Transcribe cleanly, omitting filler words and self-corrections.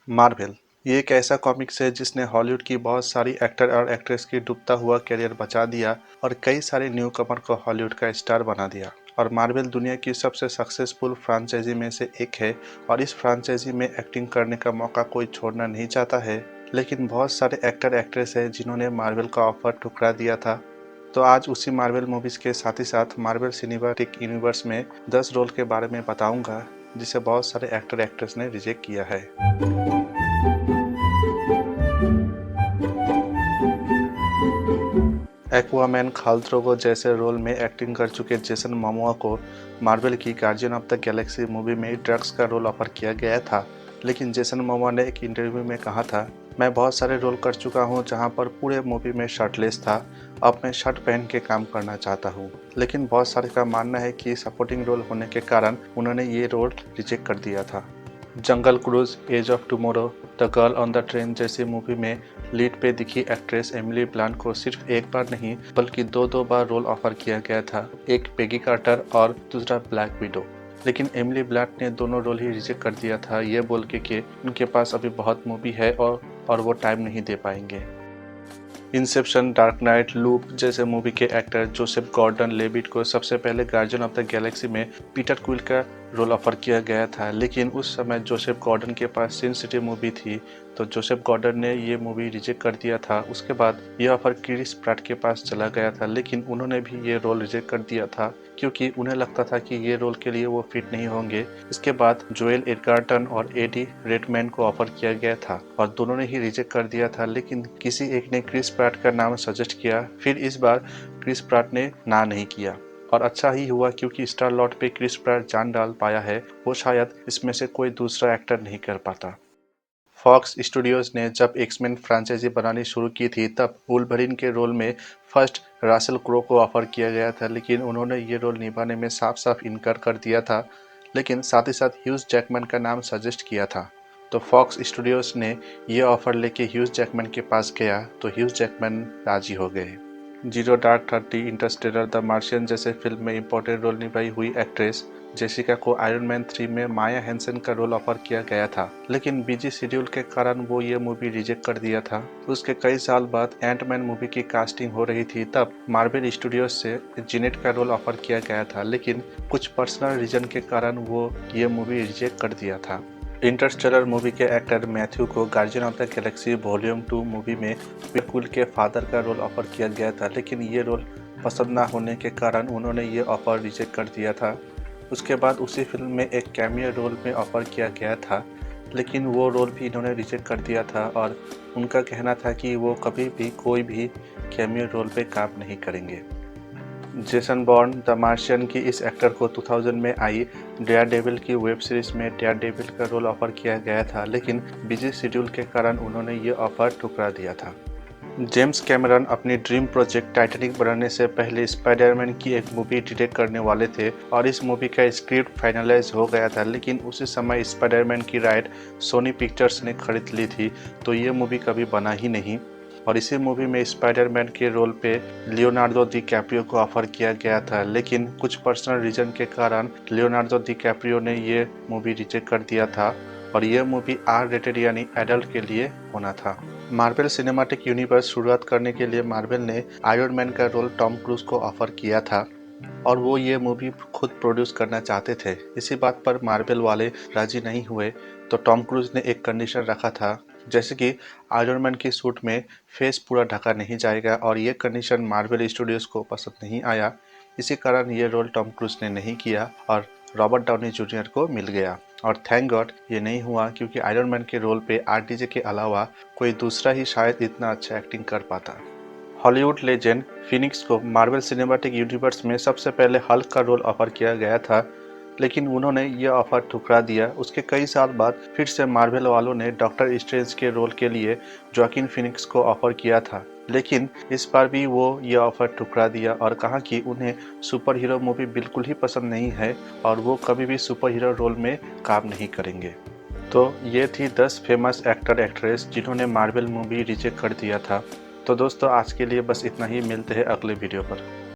Marvel ये एक ऐसा कॉमिक्स है जिसने हॉलीवुड की बहुत सारी एक्टर और एक्ट्रेस की डूबता हुआ करियर बचा दिया और कई सारे न्यू कमर को हॉलीवुड का स्टार बना दिया। और मार्वल दुनिया की सबसे सक्सेसफुल फ्रांचाइजी में से एक है और इस फ्रांचाइजी में एक्टिंग करने का मौका कोई छोड़ना नहीं चाहता है। लेकिन बहुत सारे एक्टर एक्ट्रेस हैं जिन्होंने मार्वल का ऑफर ठुकरा दिया था। तो आज उसी मार्वल मूवीज के साथ ही साथ मार्वल सिनेमैटिक यूनिवर्स में 10 रोल के बारे में बताऊंगा जिसे बहुत सारे एक्टर एक्ट्रेस ने रिजेक्ट किया है। एक्वामैन, खाल द्रोगो जैसे रोल में एक्टिंग कर चुके जेसन मोमोआ को मार्वल की guardian of the Galaxy movie में ड्रग्स का रोल ऑफर किया गया था। लेकिन जेसन मोमोआ ने एक इंटरव्यू में कहा था, मैं बहुत सारे रोल कर चुका हूं जहां पर पूरे मूवी में शर्टलेस था, अब मैं शर्ट पहन के काम करना चाहता हूं। लेकिन बहुत सारे का मानना है कि सपोर्टिंग रोल होने के कारण उन्होंने ये रोल रिजेक्ट कर दिया था। Jungle Cruise, Edge of Tomorrow, The Girl on The Train जैसी मूवी में लीड पे दिखी एक्ट्रेस एमिली ब्लंट को सिर्फ एक बार नहीं बल्कि दो बार रोल ऑफर किया गया था, एक पेगी कार्टर और दूसरा ब्लैक विडो। लेकिन एमिली ब्लंट ने दोनों रोल ही रिजेक्ट कर दिया था, ये बोल के कि उनके पास अभी बहुत मूवी है और वो टाइम नहीं दे पाएंगे। इंसेप्शन, डार्क नाइट, लूप जैसे मूवी के एक्टर जोसेफ गॉर्डन लेविट को सबसे पहले गार्जियन ऑफ द गैलेक्सी में पीटर क्विल का रोल ऑफर किया गया था। लेकिन उस समय जोसेफ गॉर्डन के पास सिन सिटी मूवी थी, तो जोसेफ गॉर्डन ने ये मूवी रिजेक्ट कर दिया था। उसके बाद ये ऑफर क्रिस प्रैट के पास चला गया था, लेकिन उन्होंने भी ये रोल रिजेक्ट कर दिया था क्योंकि उन्हें लगता था कि ये रोल के लिए वो फिट नहीं होंगे। इसके बाद जोएल एडगर्टन और एडी रेडमैन को ऑफर किया गया था और दोनों ने ही रिजेक्ट कर दिया था, लेकिन किसी एक ने क्रिस प्रैट का नाम सजेस्ट किया। फिर इस बार क्रिस प्रैट ने ना नहीं किया और अच्छा ही हुआ क्योंकि स्टार लॉर्ड पे क्रिस प्रैट जान डाल पाया है, वो शायद इसमें से कोई दूसरा एक्टर नहीं कर पाता। फॉक्स स्टूडियोज ने जब एक्समैन फ्रांचाइजी बनानी शुरू की थी तब वुल्वरीन के रोल में फर्स्ट रासेल क्रो को ऑफर किया गया था, लेकिन उन्होंने ये रोल निभाने में साफ साफ इनकार कर दिया था। लेकिन साथ ही साथ ह्यूज जैकमैन का नाम सजेस्ट किया था, तो फॉक्स स्टूडियोज ने ये ऑफर लेके ह्यूज जैकमैन के पास गया तो ह्यूज जैकमैन राजी हो गए। Zero dark 30, Interstellar, the Martian जैसे फिल्म में इंपॉर्टेंट रोल निभाई हुई एक्ट्रेस जेसिका को आयरन मैन 3 में माया हैंसन का रोल ऑफर किया गया था, लेकिन बिजी शेड्यूल के कारण वो ये मूवी रिजेक्ट कर दिया था। उसके कई साल बाद एंटमैन मूवी की कास्टिंग हो रही थी, तब मार्वल स्टूडियोज से जिनेट का रोल ऑफर किया गया था, लेकिन कुछ पर्सनल रीजन के कारण वो ये मूवी रिजेक्ट कर दिया था। इंटरस्टेलर मूवी के एक्टर मैथ्यू को guardian of the Galaxy volume 2 movie में पीटर क्विल के फादर का रोल ऑफर किया गया था, लेकिन ये रोल पसंद ना होने के कारण उन्होंने ये ऑफर रिजेक्ट कर दिया था। उसके बाद उसी फिल्म में एक कैमियो रोल में ऑफर किया गया था, लेकिन वो रोल भी इन्होंने रिजेक्ट कर दिया था और उनका कहना था कि वो कभी भी कोई भी कैमियो रोल पे काम नहीं करेंगे। जेसन बॉर्न, द मार्शियन की इस एक्टर को 2000 में आई डेयरडेविल की वेब सीरीज में डेयरडेविल का रोल ऑफर किया गया था, लेकिन बिजी शेड्यूल के कारण उन्होंने ये ऑफर ठुकरा दिया था। जेम्स कैमरन अपनी ड्रीम प्रोजेक्ट टाइटैनिक बनाने से पहले स्पाइडरमैन की एक मूवी डायरेक्ट करने वाले थे और इस मूवी का स्क्रिप्ट फाइनलाइज हो गया था, लेकिन उसी समय स्पाइडरमैन की राइट सोनी पिक्चर्स ने खरीद ली थी, तो ये मूवी कभी बना ही नहीं। और इसी मूवी में स्पाइडरमैन के रोल पे लियोनार्डो दी कैप्रियो को ऑफर किया गया था, लेकिन कुछ पर्सनल रीजन के कारण लियोनार्डो दी कैप्रियो ने ये मूवी रिजेक्ट कर दिया था और ये मूवी आर रेटेड यानी एडल्ट के लिए होना था। मार्वल सिनेमैटिक यूनिवर्स शुरुआत करने के लिए मार्वल ने आयरन मैन का रोल टॉम क्रूज को ऑफर किया था और वो ये मूवी खुद प्रोड्यूस करना चाहते थे। इसी बात पर मार्वल वाले राजी नहीं हुए, तो टॉम क्रूज ने एक कंडीशन रखा था, जैसे कि आयरन मैन की सूट में फेस पूरा ढका नहीं जाएगा और ये कंडीशन मार्वल स्टूडियोज को पसंद नहीं आया। इसी कारण ये रोल टॉम क्रूज ने नहीं किया और रॉबर्ट डाउनी जूनियर को मिल गया। और थैंक गॉड ये नहीं हुआ क्योंकि आयरन मैन के रोल पे आरडीजे के अलावा कोई दूसरा ही शायद इतना अच्छा एक्टिंग कर पाता। हॉलीवुड लेजेंड फिनिक्स को मार्वल सिनेमैटिक यूनिवर्स में सबसे पहले हल्क का रोल ऑफर किया गया था, लेकिन उन्होंने ये ऑफर ठुकरा दिया। उसके कई साल बाद फिर से मार्वल वालों ने डॉक्टर स्ट्रेंज के रोल के लिए जोआकिन फिनिक्स को ऑफर किया था, लेकिन इस बार भी वो ये ऑफर ठुकरा दिया और कहा कि उन्हें सुपर हीरो मूवी बिल्कुल ही पसंद नहीं है और वो कभी भी सुपर हीरो रोल में काम नहीं करेंगे। तो ये थी 10 फेमस एक्टर एक्ट्रेस जिन्होंने मार्वल मूवी रिजेक्ट कर दिया था। तो दोस्तों आज के लिए बस इतना ही, मिलते हैं अगले वीडियो पर।